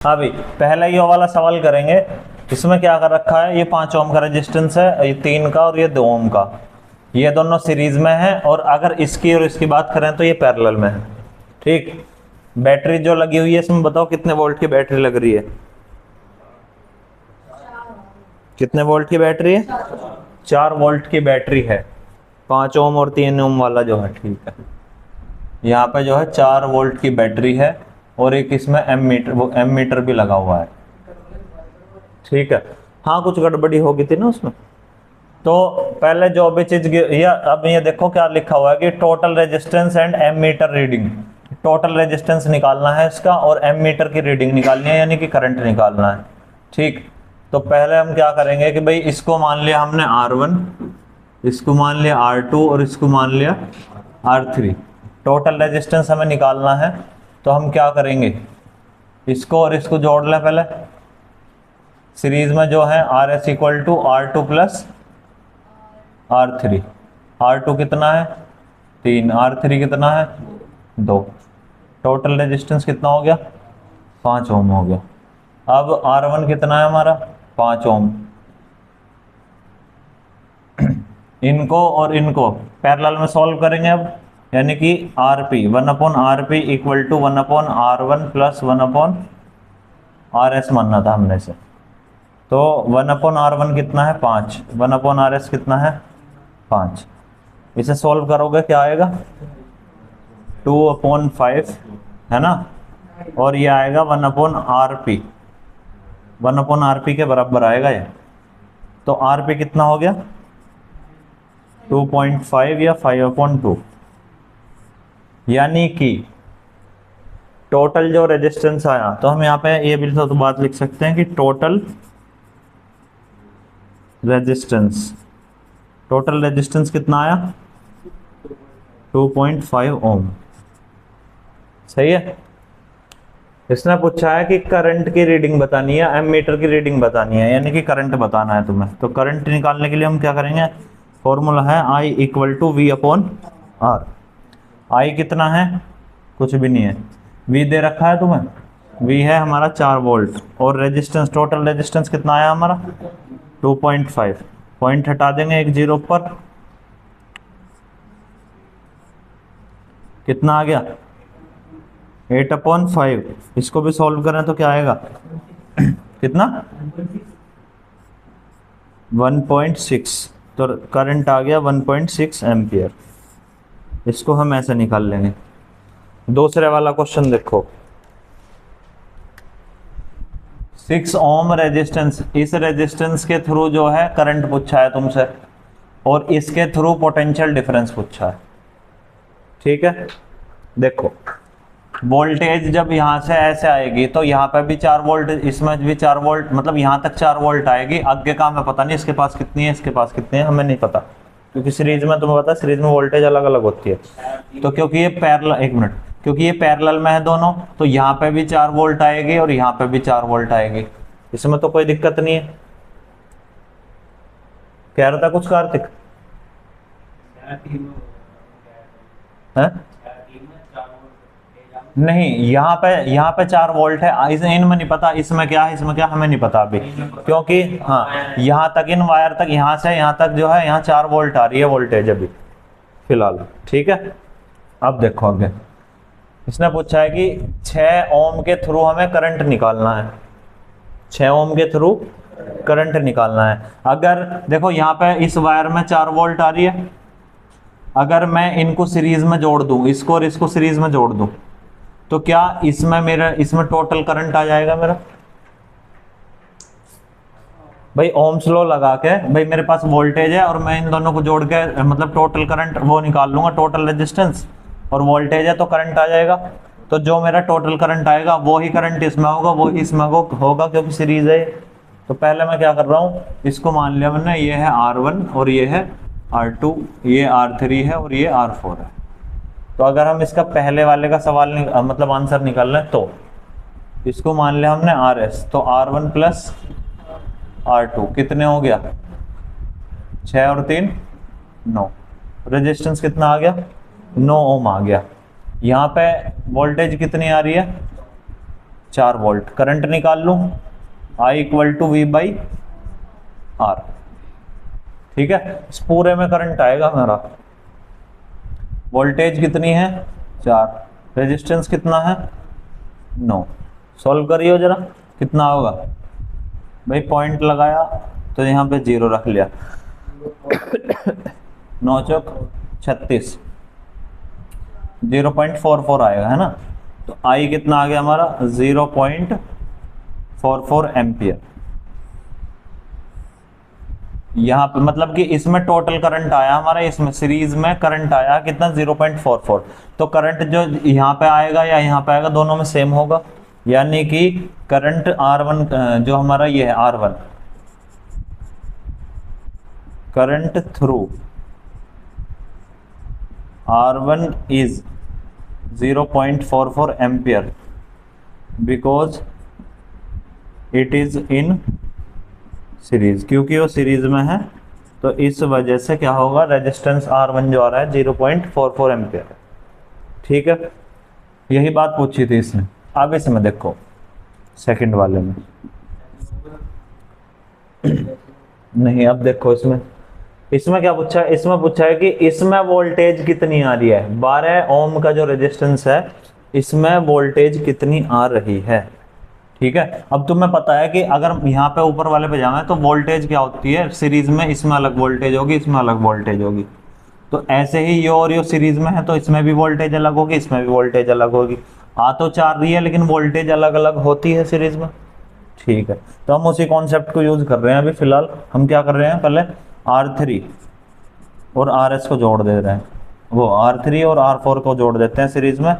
अभी पहला ये वाला सवाल करेंगे। इसमें क्या कर रखा है, ये 5 ओम का रेजिस्टेंस है, ये 3 का और ये 2 ओम का, ये दोनों सीरीज में है। और अगर इसकी और इसकी बात करें तो ये पैरेलल में है। ठीक, बैटरी जो लगी हुई है इसमें बताओ कितने वोल्ट की बैटरी लग रही है? कितने वोल्ट की बैटरी है? 4 वोल्ट की बैटरी है, 5 ओम और 3 ओम वाला जो है। ठीक है, यहाँ पे जो है 4 वोल्ट की बैटरी है और एक इसमें एम मीटर भी लगा हुआ है। ठीक है, हाँ कुछ गड़बड़ी हो गई थी ना उसमें। तो पहले जो भी चीज अब ये देखो क्या लिखा हुआ है कि total resistance and ammeter reading. Total resistance निकालना है इसका और एम मीटर की रीडिंग निकालनी है, यानी कि करंट निकालना है। ठीक, तो पहले हम क्या करेंगे कि भाई इसको मान लिया हमने R1, इसको मान लिया R2 और इसको मान लिया R3। टोटल रेजिस्टेंस हमें निकालना है, तो हम क्या करेंगे, इसको और इसको जोड़ लें पहले। सीरीज में जो है RS equal to R2 plus R3। R2 कितना है 3, R3 कितना है 2। टोटल रेजिस्टेंस कितना हो गया 5 ओम हो गया। अब R1 कितना है हमारा 5 ओम। इनको और इनको पैरेलल में सॉल्व करेंगे अब, यानी कि RP 1/RP equal to 1/R1 plus 1/RS मानना था हमने से। तो 1/R1 कितना है 5, 1/RS कितना है 5। इसे सॉल्व करोगे क्या आएगा 2/5 है ना, और ये आएगा 1/RP, 1/RP के बराबर आएगा ये। तो RP कितना हो गया 2.5 या 5/2, यानी कि टोटल जो रेजिस्टेंस आया, तो हम यहाँ पे ये भी तो बात लिख सकते हैं कि टोटल रेजिस्टेंस, टोटल रेजिस्टेंस कितना आया 2.5 ओम। सही है। इसने पूछा है कि करंट की रीडिंग बतानी है, एम मीटर की रीडिंग बतानी है, यानी कि करंट बताना है तुम्हें। तो करंट निकालने के लिए हम क्या करेंगे, फॉर्मूला है I equal to V/R। I कितना है कुछ भी नहीं है, V दे रखा है तुम्हें, V है हमारा 4 वोल्ट और रेजिस्टेंस, टोटल रेजिस्टेंस कितना आया हमारा 2.5। पॉइंट हटा देंगे एक जीरो पर, कितना आ गया 8/5। इसको भी सॉल्व करें तो क्या आएगा कितना 1.6। तो करंट आ गया 1.6 एम्पियर। इसको हम ऐसे निकाल लेंगे। दूसरे वाला क्वेश्चन देखो, 6 ओम रेजिस्टेंस, इस रेजिस्टेंस के थ्रू जो है करंट पूछा है तुमसे और इसके थ्रू पोटेंशियल डिफरेंस पूछा है। ठीक है, देखो वोल्टेज जब यहाँ से ऐसे आएगी तो यहाँ पे भी 4 वोल्ट, इसमें भी 4 वोल्ट, मतलब यहाँ तक 4 वोल्ट आएगी। आगे का हमें पता नहीं, इसके पास कितनी है इसके पास कितनी है हमें नहीं पता, क्योंकि सीरीज में तुम्हें पता है सीरीज में वोल्टेज अलग अलग होती है। तो क्योंकि ये पैरेलल, एक मिनट, क्योंकि ये पैरेलल में है दोनों, तो यहाँ पे भी 4 वोल्ट आएगी और यहाँ पे भी 4 वोल्ट आएगी। इसमें तो कोई दिक्कत नहीं है। कह रहा था कुछ कार्तिक है? नहीं, यहाँ पे 4 वोल्ट है, इनमें नहीं पता इसमें क्या है, इसमें क्या हमें नहीं पता अभी, क्योंकि हाँ यहाँ तक इन वायर तक, यहाँ से यहाँ तक जो है यहाँ 4 वोल्ट आ रही है वोल्टेज अभी फिलहाल। ठीक है, अब देखो आगे इसने पूछा है कि 6 ओम के थ्रू हमें करंट निकालना है, 6 ओम के थ्रू करंट निकालना है। अगर देखो यहाँ पे इस वायर में 4 वोल्ट आ रही है, अगर मैं इनको सीरीज में जोड़ दूं, इसको और इसको सीरीज में जोड़ दूं, तो क्या इसमें मेरा, इसमें टोटल करंट आ जाएगा मेरा? भाई ओम्स लॉ लगा के, भाई मेरे पास वोल्टेज है और मैं इन दोनों को जोड़ के मतलब टोटल करंट वो निकाल लूंगा, टोटल रेजिस्टेंस और वोल्टेज है तो करंट आ जाएगा। तो जो मेरा टोटल करंट आएगा वो ही करंट इसमें होगा, वो ही इसमें होगा, क्योंकि सीरीज है। तो पहले मैं क्या कर रहा हूँ, इसको मान लिया मैंने, ये है R1 और ये है R2, ये R3 है और ये R4 है। तो अगर हम इसका पहले वाले का सवाल मतलब आंसर निकाल लें, तो इसको मान लिया हमने RS, तो R1 प्लस R2 कितने हो गया 6 और 3 9। रेजिस्टेंस कितना आ गया 9 ओम आ गया। यहाँ पे वोल्टेज कितनी आ रही है 4 वोल्ट। करंट निकाल लूं, I equal to V by R। ठीक है, इस पूरे में करंट आएगा मेरा। वोल्टेज कितनी है 4, रेजिस्टेंस कितना है 9। सॉल्व करिए जरा, कितना होगा भाई, पॉइंट लगाया तो यहाँ पे 0 रख लिया 9 चौक 36, 0.44 आएगा है ना। तो I कितना आ गया हमारा 0.44 एम्पियर। यहाँ पे मतलब कि इसमें टोटल करंट आया हमारा, इसमें सीरीज में करंट आया कितना 0.44। तो करंट जो यहाँ पे आएगा या यहाँ पे आएगा दोनों में सेम होगा, यानी कि करंट R1 जो हमारा ये है R1, current through R1 is 0.44 ampere because it is in series, क्योंकि वो सीरीज में है। तो इस वजह से क्या होगा, रेजिस्टेंस R1 जो आ रहा है 0.44 एम्पियर है। ठीक है, यही बात पूछी थी इसने। अब इसमें देखो सेकंड वाले में नहीं, अब देखो इसमें क्या पूछा है, इसमें पूछा है कि इसमें वोल्टेज कितनी आ रही है। 12 ओम का जो रेजिस्टेंस है इसमें वोल्टेज कितनी आ रही है। ठीक है, अब तुम्हें पता है कि अगर यहाँ पे ऊपर वाले पे जाना है तो वोल्टेज क्या होती है सीरीज में, इसमें अलग वोल्टेज होगी, इसमें अलग वोल्टेज होगी। तो ऐसे ही ये और ये सीरीज में है तो इसमें भी वोल्टेज अलग होगी, इसमें भी वोल्टेज अलग होगी। आ तो 4 रही है लेकिन वोल्टेज अलग अलग होती है सीरीज में। ठीक है, तो हम उसी कॉन्सेप्ट को यूज कर रहे हैं। अभी फिलहाल हम क्या कर रहे हैं, पहले R3 और RS को जोड़ दे रहे हैं, वो R3 और R4 को जोड़ देते हैं सीरीज में।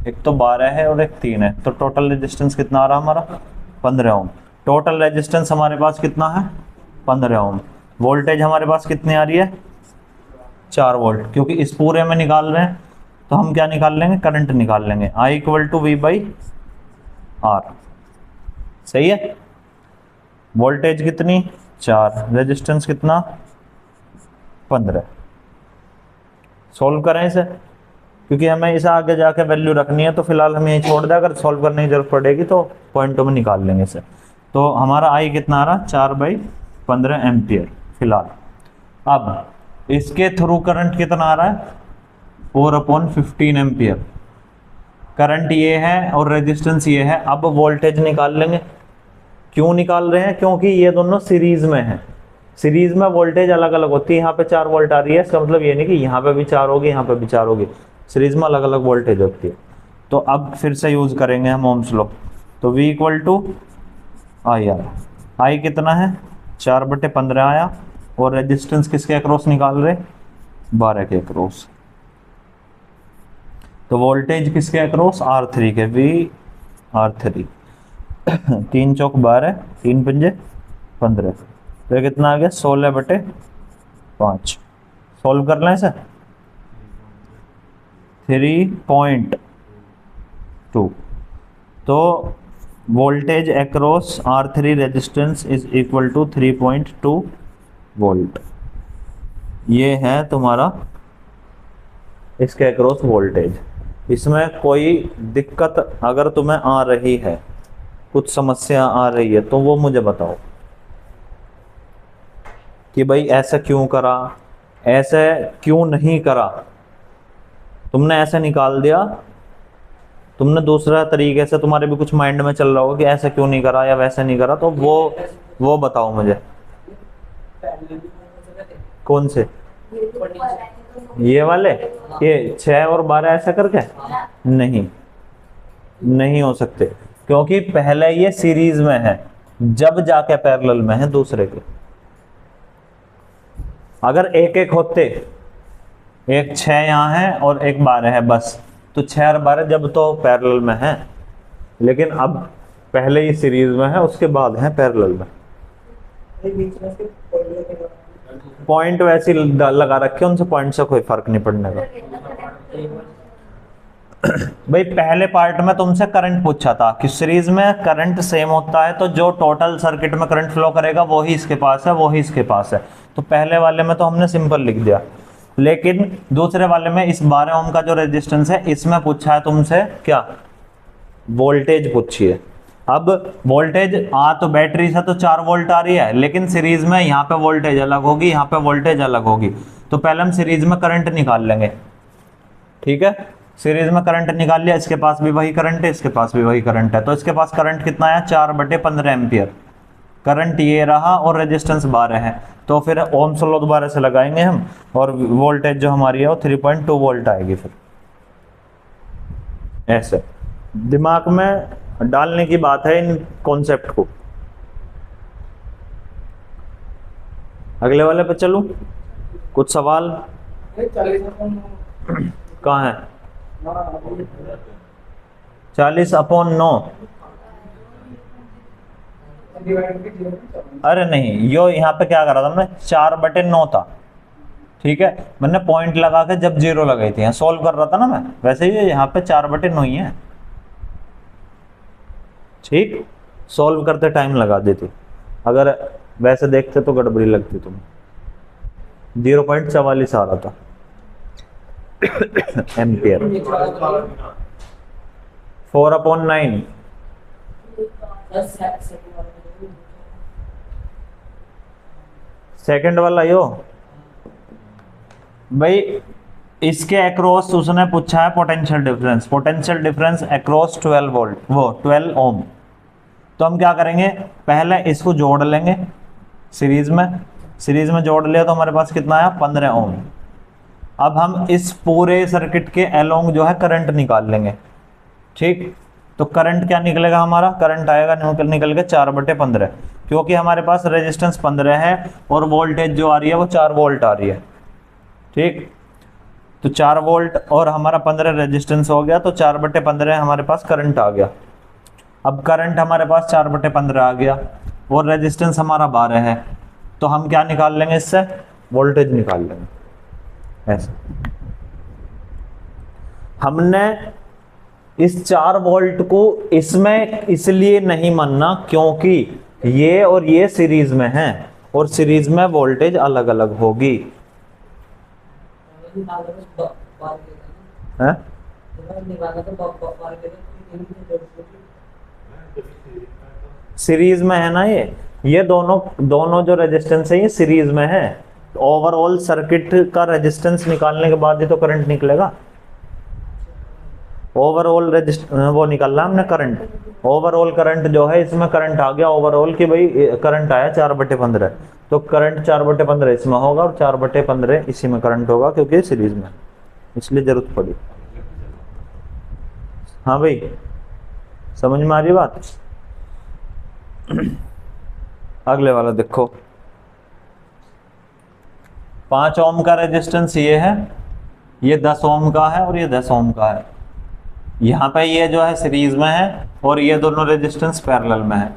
एक तो 12 है और एक 3 है, तो टोटल रेजिस्टेंस कितना आ रहा हमारा 15 ओम। टोटल रेजिस्टेंस हमारे पास कितना है 15 ओम। वोल्टेज हमारे पास कितनी आ रही है 4 वोल्ट, क्योंकि इस पूरे में निकाल रहे हैं तो हम क्या निकाल लेंगे, करंट निकाल लेंगे। I equal to V by R। सही है, वोल्टेज कितनी 4, रेजिस्टेंस कितना 15। सोल्व करें इसे, क्योंकि हमें इसे आगे जाके वैल्यू रखनी है। तो फिलहाल हम यही छोड़ दें, अगर सॉल्व करने की जरूरत पड़ेगी तो पॉइंटों में निकाल लेंगे इसे। तो हमारा I कितना आ रहा 4/15 एम्पियर फिलहाल। अब इसके थ्रू करंट कितना आ रहा है 4/15 एम्पियर। करंट ये है और रेजिस्टेंस ये है। अब वोल्टेज निकाल लेंगे। क्यों निकाल रहे हैं, क्योंकि ये दोनों सीरीज में है। सीरीज में वोल्टेज अलग अलग होती है। यहाँ पे 4 वोल्ट आ रही है, इसका मतलब ये नहीं कि यहाँ पे भी 4 होगी यहाँ पे भी 4 होगी। सीरीज में अलग अलग वोल्टेज होती है। तो अब फिर से यूज करेंगे हम ओम्स लॉ। तो V equal to IR। I कितना है 4/15 आया, और रेजिस्टेंस किसके अक्रॉस निकाल रहे 12 के अक्रॉस। तो वोल्टेज किसके अक्रॉस R3 के, V R3। 3 चौक 12, 3 पंजे 15, तो ये कितना आ गया 16/5। सॉल्व कर लें इसे 3.2। तो voltage across R3 resistance is equal to 3.2 volt. ये है तुम्हारा इसके अक्रॉस वोल्टेज। इसमें कोई दिक्कत अगर तुम्हें आ रही है, कुछ समस्या आ रही है, तो वो मुझे बताओ कि भाई ऐसा क्यों करा, ऐसे क्यों नहीं करा। तुमने ऐसे निकाल दिया, तुमने दूसरा तरीके से, तुम्हारे भी कुछ माइंड में चल रहा होगा कि ऐसा क्यों नहीं करा या वैसे नहीं करा, तो वो बताओ मुझे। कौन से, ये वाले, ये 6 और 12 ऐसा करके नहीं हो सकते, क्योंकि पहले ये सीरीज में है, जब जाके पैरेलल में है दूसरे के। अगर एक एक होते, एक 6 यहाँ है और एक 12 है बस, तो 6 और 12 जब तो पैरेलल में है। लेकिन अब पहले ही सीरीज में है, उसके बाद है पैरेलल में। पॉइंट वैसे लगा रखे, उनसे पॉइंट से कोई फर्क नहीं पड़ने का। भाई पहले पार्ट में तुमसे करंट पूछा था कि सीरीज में करंट सेम होता है तो जो टोटल सर्किट में करंट फ्लो करेगा वो ही इसके पास है, वो ही इसके पास है। तो पहले वाले में तो हमने सिंपल लिख दिया, लेकिन दूसरे वाले में इस 12 ओम का जो रेजिस्टेंस है, इसमें पूछा है तुमसे क्या वोल्टेज पूछिए। अब वोल्टेज तो बैटरी से तो 4 वोल्ट आ रही है, लेकिन सीरीज में यहाँ पे वोल्टेज अलग होगी, यहाँ पे वोल्टेज अलग होगी। तो पहले हम सीरीज में करंट निकाल लेंगे, ठीक है। सीरीज में करंट निकाल लिया, इसके पास भी वही करंट है, इसके पास भी वही करंट है, तो इसके पास करंट कितना है 4/15 एम्पियर करंट ये रहा, और रेजिस्टेंस 12 है। तो फिर ओम्स लॉ दोबारा से लगाएंगे हम, और वोल्टेज जो हमारी है वो 3.2 वोल्ट आएगी। फिर ऐसे दिमाग में डालने की बात है इन कॉन्सेप्ट को। अगले वाले पे चलूं, कुछ सवाल कहाँ है? 40/9। अरे नहीं, यो यहाँ पे क्या करा था हमने, 4/9 था, ठीक है। मैंने पॉइंट लगा के जब 0 लगाई थी, सोल्व कर रहा था ना मैं, वैसे ही यहाँ पे 4/9 ही है, ठीक। सोल्व करते टाइम लगा देती, अगर वैसे देखते तो गड़बड़ी लगती तुम्हें। 0.44 आ रहा था एम्पियर। 4/9 सेकंड वाला यो भाई, इसके अक्रॉस उसने पूछा है potential difference. Potential difference across 12 volt, वो 12 ओम। तो हम क्या करेंगे, पहले इसको जोड़ लेंगे सीरीज में। सीरीज में जोड़ लिया तो हमारे पास कितना आया 15 ओम। अब हम इस पूरे सर्किट के अलोंग जो है करंट निकाल लेंगे, ठीक। तो करंट क्या निकलेगा हमारा, करंट आएगा निकल के 4/15, क्योंकि हमारे पास रेजिस्टेंस 15 है और वोल्टेज जो आ रही है वो 4 वोल्ट आ रही है, ठीक। तो 4 वोल्ट और हमारा 15 रेजिस्टेंस हो गया, तो 4/15 हमारे पास करंट आ गया। अब करंट हमारे पास 4/15 आ गया और रेजिस्टेंस हमारा 12 है, तो हम क्या निकाल लेंगे इससे, वोल्टेज निकाल लेंगे। ऐसे हमने इस 4 वोल्ट को इसमें इसलिए नहीं मानना क्योंकि ये और ये सीरीज में हैं, और सीरीज में वोल्टेज अलग अलग होगी, है? सीरीज में है ना, ये दोनों जो रेजिस्टेंस है ये सीरीज में है। ओवरऑल सर्किट का रेजिस्टेंस निकालने के बाद ही तो करंट निकलेगा। ओवरऑल वो निकालना हमने करंट, ओवरऑल करंट जो है इसमें करंट आ गया ओवरऑल कि भाई करंट आया 4/15, तो करंट 4/15 इसमें होगा और 4/15 इसी में करंट होगा, क्योंकि सीरीज में, इसलिए जरूरत पड़ी। हाँ भाई, समझ में आ रही बात? अगले वाला देखो, 5 ओम का रेजिस्टेंस ये है, ये 10 ओम का है और ये 10 ओम का है। यहाँ पे ये जो है सीरीज में है और ये दोनों रेजिस्टेंस पैरेलल में है।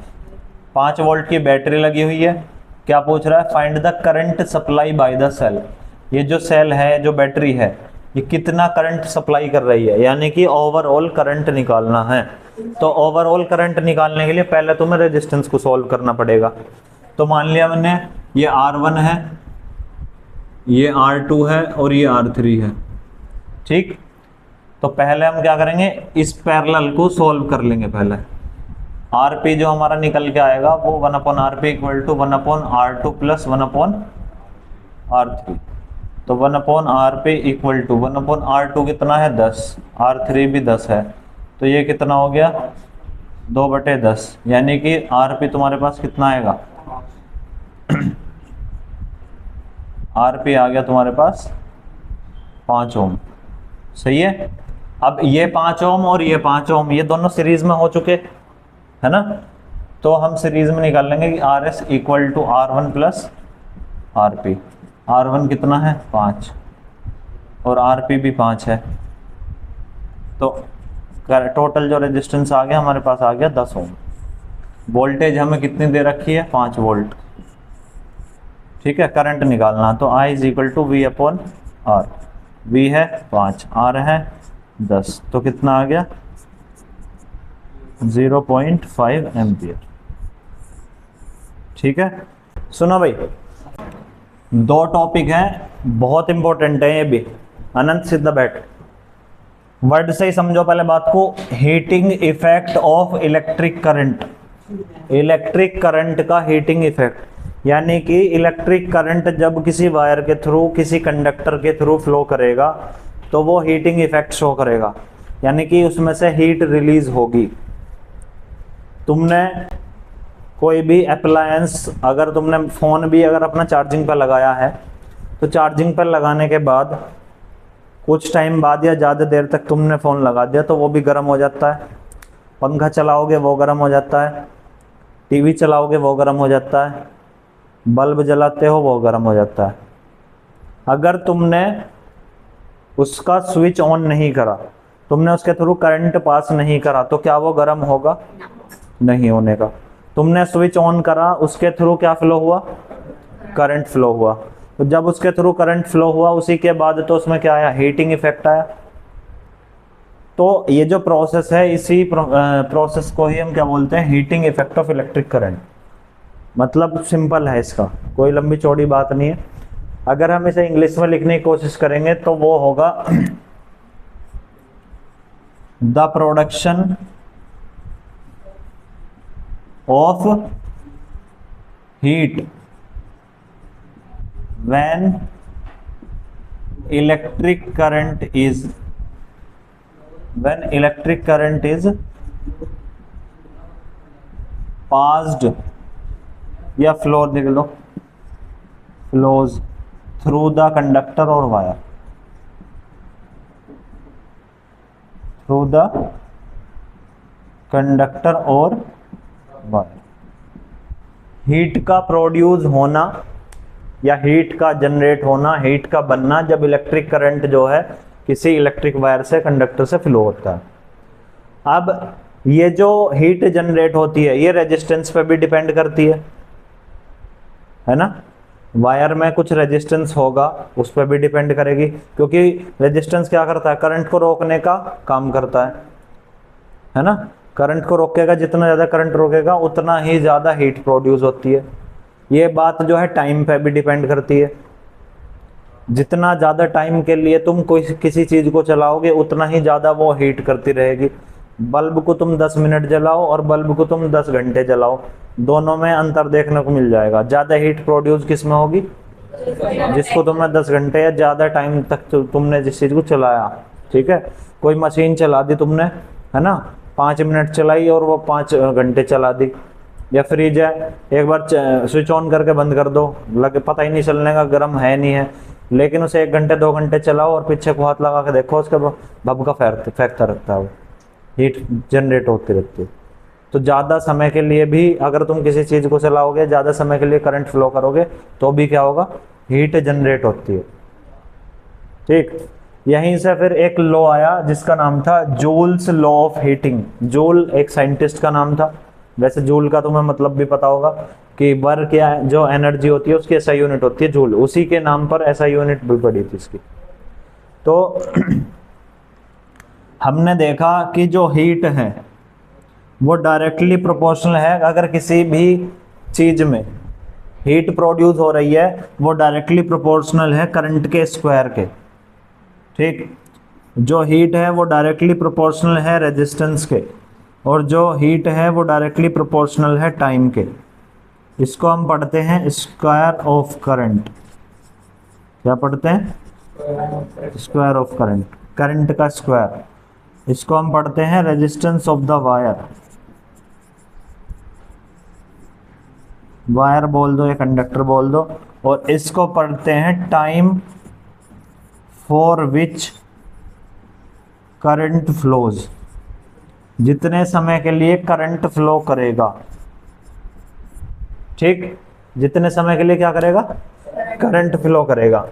5 वोल्ट की बैटरी लगी हुई है। क्या पूछ रहा है, find the current supply by the cell. ये जो सेल है, जो बैटरी है, ये कितना करंट सप्लाई कर रही है, यानी कि ओवरऑल करंट निकालना है। तो ओवरऑल करंट निकालने के लिए पहले तुम्हें रेजिस्टेंस को सॉल्व करना पड़ेगा। तो मान लिया मैंने, ये R1 है, ये R2 है और ये R3 है, ठीक। तो पहले हम क्या करेंगे, इस पैरेलल को सॉल्व कर लेंगे पहले। RP जो हमारा निकल के आएगा वो 1/RP equal to 1/R2 plus 1/R3। तो 1/RP इक्वल टू 1/R2 कितना है 10, R3 भी 10 है, तो ये कितना हो गया 2/10, यानी कि RP तुम्हारे पास कितना आएगा RP आ गया तुम्हारे पास 5 ओम, सही है। अब ये 5 ओम और ये 5 ओम ये दोनों सीरीज में हो चुके है ना, तो हम सीरीज में निकाल लेंगे कि RS equal to R1 plus RP। R1 कितना है 5 और RP भी 5 है, तो टोटल जो रेजिस्टेंस आ गया हमारे पास आ गया 10 ओम। वोल्टेज हमें कितनी दे रखी है 5 वोल्ट, ठीक है। करंट निकालना, तो I is equal to V/R। V है 5, R है 10, तो कितना आ गया 0.5 एम्पियर, ठीक है। सुनो भाई, 2 टॉपिक हैं बहुत इंपॉर्टेंट है ये भी। अनंत सीधा बैठ, वर्ड से ही समझो पहले बात को। Heating effect of electric current, electric current का हीटिंग इफेक्ट, यानी कि इलेक्ट्रिक करंट जब किसी वायर के थ्रू, किसी कंडक्टर के थ्रू फ्लो करेगा तो वो हीटिंग इफेक्ट शो करेगा, यानी कि उसमें से हीट रिलीज होगी। तुमने कोई भी अप्लायंस, अगर तुमने फोन भी अगर अपना चार्जिंग पर लगाया है तो चार्जिंग पर लगाने के बाद कुछ टाइम बाद या ज़्यादा देर तक तुमने फ़ोन लगा दिया तो वो भी गर्म हो जाता है। पंखा चलाओगे वो गर्म हो जाता है, टीवी चलाओगे वो गर्म हो जाता है, बल्ब जलाते हो वो गर्म हो जाता है। अगर तुमने उसका स्विच ऑन नहीं करा, तुमने उसके थ्रू करंट पास नहीं करा तो क्या वो गर्म होगा? नहीं होने का। तुमने स्विच ऑन करा, उसके थ्रू क्या फ्लो हुआ? करंट फ्लो हुआ। तो जब उसके थ्रू करंट फ्लो हुआ उसी के बाद तो उसमें क्या आया? हीटिंग इफेक्ट आया। तो ये जो प्रोसेस है, इसी प्रोसेस को ही हम क्या बोलते हैं? Heating effect of electric current. मतलब सिंपल है, इसका कोई लंबी चौड़ी बात नहीं है। अगर हम इसे इंग्लिश में लिखने की कोशिश करेंगे तो वो होगा the production of heat when electric current is passed या फ्लो लिख लो, flows through the conductor or wire, through the conductor or wire। Heat का प्रोड्यूस होना या हीट का जनरेट होना, हीट का बनना जब इलेक्ट्रिक करंट जो है किसी इलेक्ट्रिक वायर से, कंडक्टर से फ्लो होता है। अब ये जो हीट जनरेट होती है ये रेजिस्टेंस पे भी डिपेंड करती है ना। वायर में कुछ रेजिस्टेंस होगा, उस पर भी डिपेंड करेगी, क्योंकि रेजिस्टेंस क्या करता है? करंट को रोकने का काम करता है ना। करंट को रोकेगा, जितना ज़्यादा करंट रोकेगा उतना ही ज़्यादा हीट प्रोड्यूस होती है। ये बात जो है टाइम पे भी डिपेंड करती है। जितना ज़्यादा टाइम के लिए तुम कोई किसी चीज़ को चलाओगे उतना ही ज़्यादा वो हीट करती रहेगी। बल्ब को तुम 10 मिनट जलाओ और बल्ब को तुम 10 घंटे जलाओ, दोनों में अंतर देखने को मिल जाएगा। ज़्यादा हीट प्रोड्यूस किस में होगी? जिसको तुमने 10 घंटे या ज़्यादा टाइम तक तुमने जिस चीज़ को चलाया। ठीक है, कोई मशीन चला दी तुमने, है ना, 5 मिनट चलाई और वो 5 घंटे चला दी। या फ्रिज है, एक बार स्विच ऑन करके बंद कर दो, लगे पता ही नहीं चलने का गर्म है नहीं है, लेकिन उसे 1 घंटे 2 घंटे चलाओ और पीछे को हाथ लगा के देखो, उसके भब का फेंकता रहता है, वो हीट जनरेट होती रहती है। तो ज़्यादा समय के लिए भी अगर तुम किसी चीज़ को चलाओगे, ज़्यादा समय के लिए करंट फ्लो करोगे तो भी क्या होगा? हीट जनरेट होती है। ठीक, यहीं से फिर एक लॉ आया जिसका नाम था joules law of heating. Joule एक साइंटिस्ट का नाम था। वैसे जूल का तुम्हें मतलब भी पता होगा कि वर्क या जो एनर्जी होती है उसकी ऐसा यूनिट होती है जूल, उसी के नाम पर ऐसा यूनिट भी पड़ी थी इसकी। तो हमने देखा कि जो हीट है वो डायरेक्टली प्रोपोर्शनल है। अगर किसी भी चीज में हीट प्रोड्यूस हो रही है वो डायरेक्टली प्रोपोर्शनल है करंट के स्क्वायर के। ठीक, जो हीट है वो डायरेक्टली प्रोपोर्शनल है रेजिस्टेंस के, और जो हीट है वो डायरेक्टली प्रोपोर्शनल है टाइम के। इसको हम पढ़ते हैं स्क्वायर ऑफ करंट। क्या पढ़ते हैं? स्क्वायर ऑफ करंट, करंट का स्क्वायर। इसको हम पढ़ते हैं resistance of the wire. Wire बोल दो या कंडक्टर बोल दो। और इसको पढ़ते हैं time for which current flows, जितने समय के लिए करंट फ्लो करेगा। ठीक, जितने समय के लिए क्या करेगा? करंट फ्लो करेगा।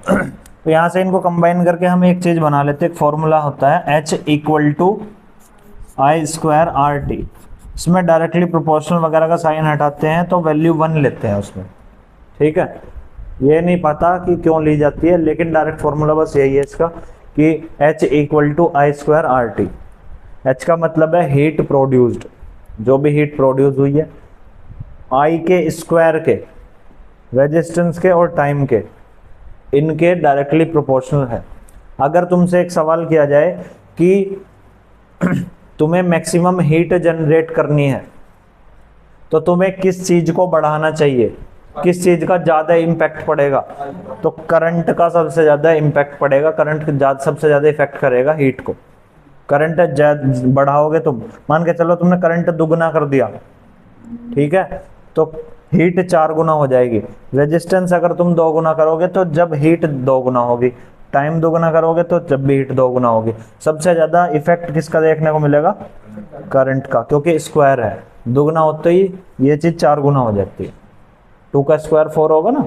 तो यहाँ से इनको कंबाइन करके हम एक चीज बना लेते हैं। एक फॉर्मूला होता है H = I² RT। इसमें डायरेक्टली प्रोपोर्शनल वगैरह का साइन हटाते हैं तो वैल्यू 1 लेते हैं उसमें। ठीक है, ये नहीं पता कि क्यों ली जाती है, लेकिन डायरेक्ट फॉर्मूला बस यही है इसका कि H = I² RT। H का मतलब है हीट प्रोड्यूस्ड, जो भी हीट प्रोड्यूस हुई है, I के स्क्वायर के, रेजिस्टेंस के और टाइम के, इनके डायरेक्टली प्रोपोर्शनल है। अगर तुमसे एक सवाल किया जाए कि तुम्हें मैक्सिमम हीट जनरेट करनी है तो तुम्हें किस चीज को बढ़ाना चाहिए, किस चीज का ज्यादा इम्पैक्ट पड़ेगा, तो करंट का सबसे ज्यादा इम्पैक्ट पड़ेगा, करंट सबसे ज्यादा इफेक्ट करेगा हीट को। करंट बढ़ाओगे तुम, मान के चलो तुमने करंट दुगना कर दिया, ठीक है, तो हीट 4 गुना हो जाएगी। रेजिस्टेंस अगर तुम 2 गुना करोगे तो जब हीट 2 गुना होगी, टाइम 2 गुना करोगे तो जब भी हीट 2 गुना होगी। सबसे ज्यादा इफेक्ट किसका देखने को मिलेगा, करंट का, क्योंकि स्क्वायर है, दुगना होते ही ये चीज 4 गुना हो जाती है। 2 का स्क्वायर 4 होगा ना,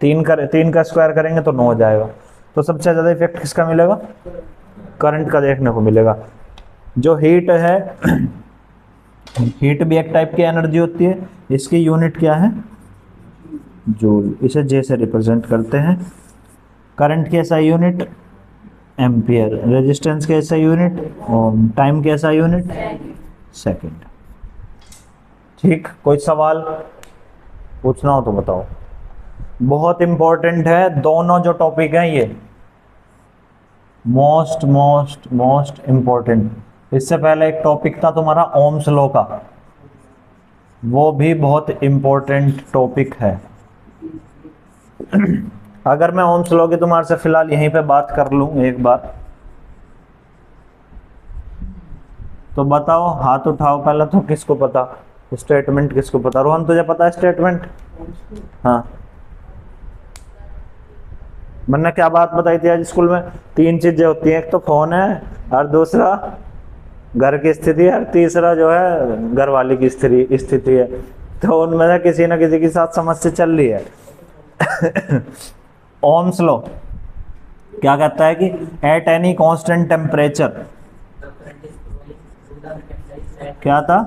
3 का स्क्वायर करेंगे तो 9 हो जाएगा। तो सबसे ज्यादा इफेक्ट किसका मिलेगा, करंट का देखने को मिलेगा। जो हीट है, हीट भी एक टाइप की एनर्जी होती है, इसकी यूनिट क्या है, जूल, इसे जे से रिप्रेजेंट करते हैं। करंट की ऐसा यूनिट एम्पियर, रेजिस्टेंस की ऐसा यूनिट ओम, टाइम की ऐसा यूनिट सेकंड। ठीक, कोई सवाल पूछना हो तो बताओ। बहुत इंपॉर्टेंट है दोनों जो टॉपिक हैं ये, मोस्ट मोस्ट मोस्ट इंपॉर्टेंट। इससे पहले एक टॉपिक था तुम्हारा ओम्स लॉ का, वो भी बहुत इंपॉर्टेंट टॉपिक है। अगर मैं ओम्स लॉ की तुम्हारे से फिलहाल यहीं पे बात कर लूं एक बार, तो बताओ, हाथ उठाओ पहले तो, किसको पता स्टेटमेंट, किसको पता। रोहन तुझे पता है स्टेटमेंट? हाँ, मैंने क्या बात बताई थी आज स्कूल में, 3 चीजें होती हैं, एक तो फोन है, और दूसरा घर की स्थिति है, और तीसरा जो है घर वाली की स्थिति है। तो उनमें से किसी न किसी के साथ समस्या चल रही है। ओम्स लॉ क्या कहता है कि एट एनी कांस्टेंट टेम्परेचर, क्या था,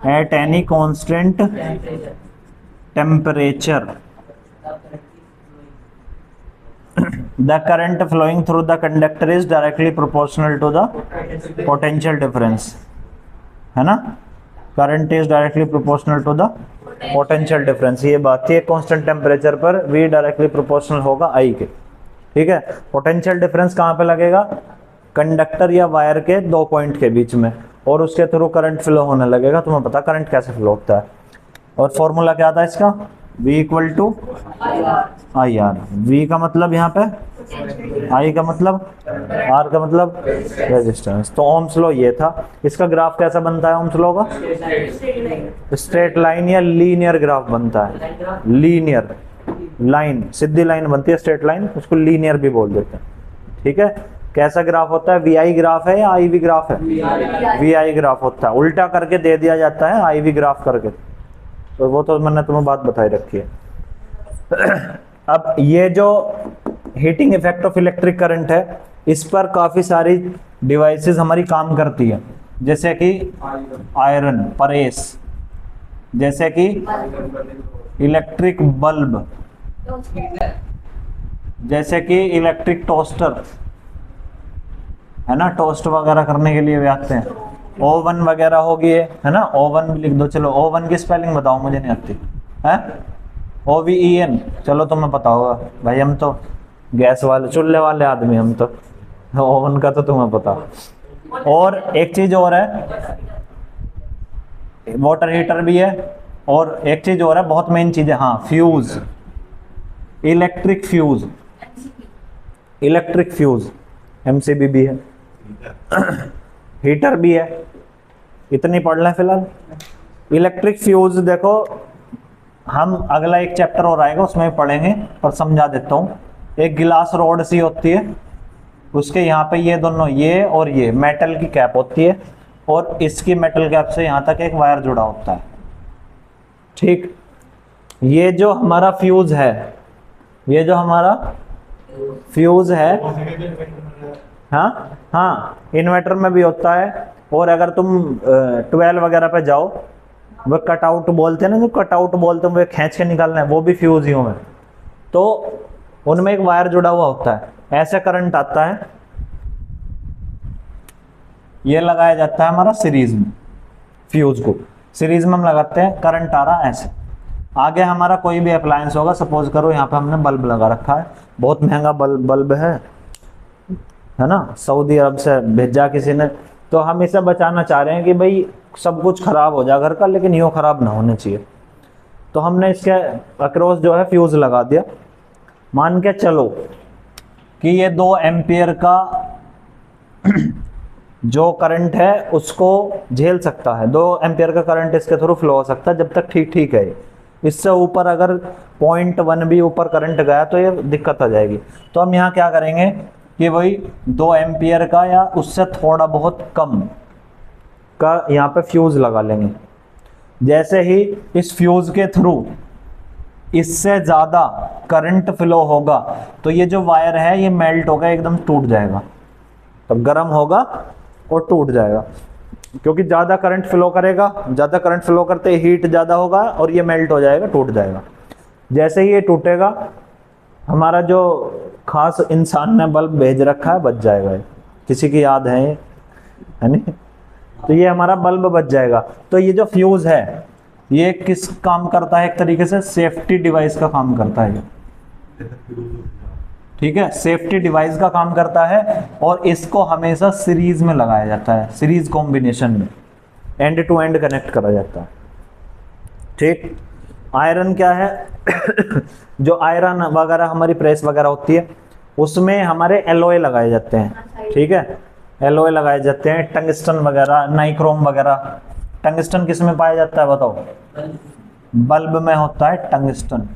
at any constant temperature the current flowing through the conductor is directly proportional to the potential difference, है ना, current is directly proportional to the potential difference. ये बात थी, कांस्टेंट टेम्परेचर पर V directly proportional होगा I के, ठीक है। पोटेंशियल डिफरेंस कहाँ पे लगेगा, कंडक्टर या वायर के 2 पॉइंट के बीच में, और उसके थ्रू करंट फ्लो होने लगेगा। तुम्हें पता करंट कैसे फ्लो होता है, और फॉर्मूला क्या था इसका, V equal to I R. V का मतलब यहाँ पे, I का मतलब, R का मतलब रेजिस्टेंस। तो ओम्स लॉ ये था। इसका ग्राफ कैसा बनता है ओम्स लॉ का, स्ट्रेट लाइन या लीनियर ग्राफ बनता है। लीनियर लाइन, सीधी लाइन बनती है, स्ट्रेट लाइन, उसको लीनियर भी बोल देते हैं, ठीक है। कैसा ग्राफ होता है, VI ग्राफ है या IV ग्राफ है, VI ग्राफ होता है। उल्टा करके दे दिया जाता है IV ग्राफ करके, तो वो तो मैंने तुम्हें बात बताई रखी है। अब ये जो heating effect of electric current है, इस पर काफी सारी डिवाइसेस हमारी काम करती है, जैसे कि आयरन प्रेस, जैसे कि इलेक्ट्रिक बल्ब, जैसे कि इलेक्ट्रिक टोस्टर, है ना, टोस्ट वगैरह करने के लिए भी आते हैं। ओवन वगैरह हो गई है ना, ओवन भी लिख दो। चलो ओवन की स्पेलिंग बताओ, मुझे नहीं आती है, OVEN, चलो तुम्हें पता होगा भाई, हम तो गैस वाले चूल्हे वाले आदमी, हम तो ओवन का तो तुम्हें पता। और एक चीज और है, वाटर हीटर भी है, और एक चीज और है, बहुत मेन चीज है, हाँ, fuse, electric fuse, electric fuse, MCB भी है, हीटर भी है। इतनी पढ़ लें फिलहाल। इलेक्ट्रिक फ्यूज देखो, हम अगला एक चैप्टर और आएगा उसमें पढ़ेंगे, और समझा देता हूँ। एक गिलास रोड सी होती है, उसके यहाँ पे ये दोनों, ये और ये मेटल की कैप होती है, और इसकी मेटल कैप से यहाँ तक एक वायर जुड़ा होता है, ठीक। ये जो हमारा फ्यूज है, ये जो हमारा फ्यूज है, हाँ हाँ, इन्वर्टर में भी होता है। और अगर तुम 12 वगैरह पे जाओ, वो कटआउट बोलते हैं ना, जो कटआउट बोलते हैं वो खींच के निकालना है, वो भी फ्यूज ही में, तो उनमें एक वायर जुड़ा हुआ होता है। ऐसे करंट आता है, ये लगाया जाता है हमारा सीरीज में, फ्यूज को सीरीज में हम लगाते हैं, करंट आ रहा है ऐसे। आगे हमारा कोई भी अप्लायंस होगा, सपोज करो यहाँ पे हमने बल्ब लगा रखा है, बहुत महंगा बल्ब है है ना, सऊदी अरब से भेजा किसी ने, तो हम इसे बचाना चाह रहे हैं कि भाई सब कुछ खराब हो जाए घर का, लेकिन यूँ खराब ना होने चाहिए। तो हमने इसके अक्रॉस जो है फ्यूज लगा दिया। मान के चलो कि ये 2 एम्पियर का जो करंट है उसको झेल सकता है, 2 एम्पियर का करंट इसके थ्रू फ्लो हो सकता है जब तक ठीक ठीक है। इससे ऊपर अगर 0.1 भी ऊपर करंट गया तो ये दिक्कत आ जाएगी। तो हम यहाँ क्या करेंगे कि वही 2 एम्पियर का या उससे थोड़ा बहुत कम का यहाँ पे फ्यूज लगा लेंगे। जैसे ही इस फ्यूज के थ्रू इससे ज़्यादा करंट फ्लो होगा तो ये जो वायर है ये मेल्ट होगा, एकदम टूट जाएगा, तो गर्म होगा और टूट जाएगा, क्योंकि ज़्यादा करंट फ्लो करेगा, ज़्यादा करंट फ्लो करते हीट ज़्यादा होगा और ये मेल्ट हो जाएगा, टूट जाएगा। जैसे ही ये टूटेगा हमारा जो खास इंसान ने बल्ब भेज रखा है बच जाएगा, किसी की याद है ये, है नहीं, तो ये हमारा बल्ब बच जाएगा। तो ये जो फ्यूज है ये किस काम करता है, एक तरीके से सेफ्टी डिवाइस का काम करता है, ठीक है, सेफ्टी डिवाइस का काम करता है। और इसको हमेशा सीरीज में लगाया जाता है, सीरीज कॉम्बिनेशन में एंड टू एंड कनेक्ट करा जाता है, ठीक। आयरन क्या है जो आयरन वगैरह हमारी प्रेस वगैरह होती है उसमें हमारे एलॉय लगाए जाते हैं, ठीक है, एलॉय लगाए जाते हैं, टंगस्टन वगैरह, नाइक्रोम वगैरह। टंगस्टन किस में पाया जाता है बताओ? बल्ब में होता है टंगस्टन।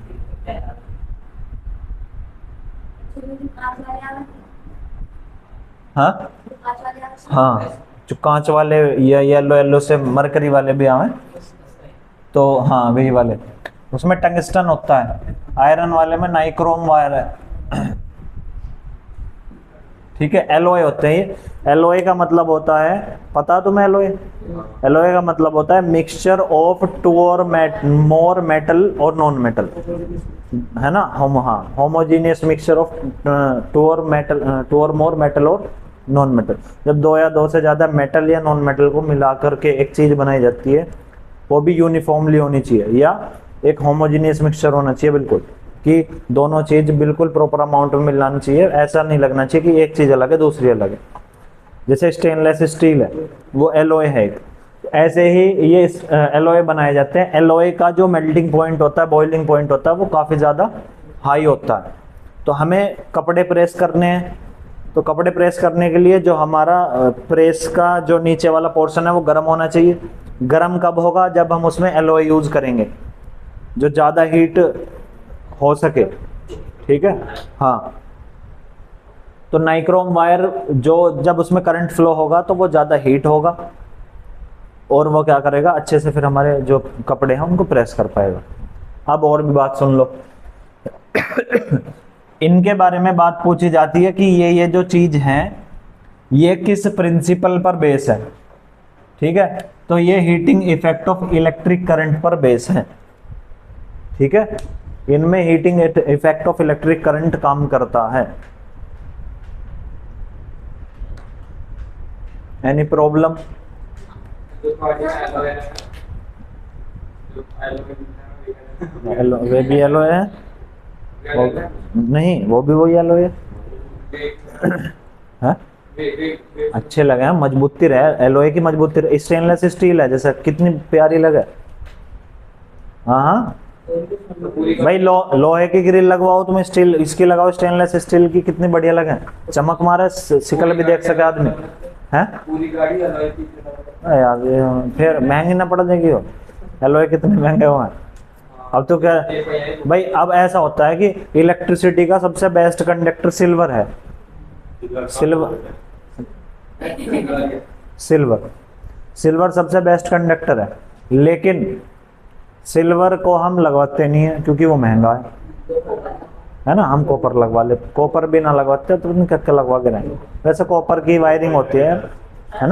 हाँ हाँ, जो कांच वाले या येलो येलो से मरकरी वाले भी आवे, तो हाँ वही वाले, उसमें टंगस्टन होता है। आयरन वाले में नाइक्रोम वायर है, ठीक है। एलॉय होते हैं ये। एलॉय का मतलब होता है, पता तुम्हें एलॉय? एलॉय का मतलब होता है मिक्सचर ऑफ 2 और मोर मेटल और नॉन मेटल, है ना, होमोजीनियस मिक्सचर ऑफ 2 और मोर मेटल और नॉन मेटल। जब 2 या 2 से ज्यादा मेटल या नॉन मेटल को मिलाकर के एक चीज बनाई जाती है, वो भी यूनिफॉर्मली होनी चाहिए या एक होमोजीनियस मिक्सचर होना चाहिए, बिल्कुल, कि दोनों चीज बिल्कुल प्रॉपर अमाउंट में मिलानी चाहिए। ऐसा नहीं लगना चाहिए कि एक चीज अलग है दूसरी अलग है। जैसे स्टेनलेस स्टील है वो एलॉय है, ऐसे ही ये एलॉय बनाए जाते हैं। एलॉय का जो मेल्टिंग पॉइंट होता है, बॉइलिंग पॉइंट होता है, वो काफ़ी ज़्यादा हाई होता है। तो हमें कपड़े प्रेस करने हैं, तो कपड़े प्रेस करने के लिए जो हमारा प्रेस का जो नीचे वाला पोर्शन है वो गर्म होना चाहिए। गर्म कब होगा? जब हम उसमें एलॉय यूज़ करेंगे, जो ज़्यादा हीट हो सके, ठीक है। हाँ, तो नाइक्रोम वायर जो जब उसमें करंट फ्लो होगा तो वो ज़्यादा हीट होगा और वो क्या करेगा, अच्छे से फिर हमारे जो कपड़े हैं उनको प्रेस कर पाएगा। अब और भी बात सुन लो इनके बारे में बात पूछी जाती है कि ये जो चीज है ये किस प्रिंसिपल पर बेस है, ठीक है। तो ये heating effect of electric current पर बेस है, ठीक है। इनमें heating effect of electric current काम करता है। Any problem? वे भी येलो है? नहीं, वो भी वही येलो है। हाँ? अच्छे लगे हैं, मजबूती रहे, एलोए की मजबूती रहे। स्टेनलेस स्टील है जैसे, कितनी प्यारी लगे। हाँ हाँ भाई, लोहे की ग्रिल लगवाओ तुम, स्टील इसकी लगाओ, स्टेनलेस स्टील की, कितनी बढ़िया लगे, चमक मारे, शिकल भी देख सके आदमी, है यार। फिर महंगी ना पड़ जाएगी वो, एलोए कितने महंगे हुए हैं। अब तो क्या भाई, अब ऐसा होता है कि इलेक्ट्रिसिटी का सबसे बेस्ट कंडक्टर सिल्वर है। सिल्वर सबसे बेस्ट कंडक्टर है, लेकिन सिल्वर को हम लगवाते नहीं है क्योंकि वो महंगा है ना। हम कॉपर लगवा ले, कॉपर भी ना लगवाते तो क्या लगवा के रहेंगे। वैसे कॉपर की वायरिंग होती है ना।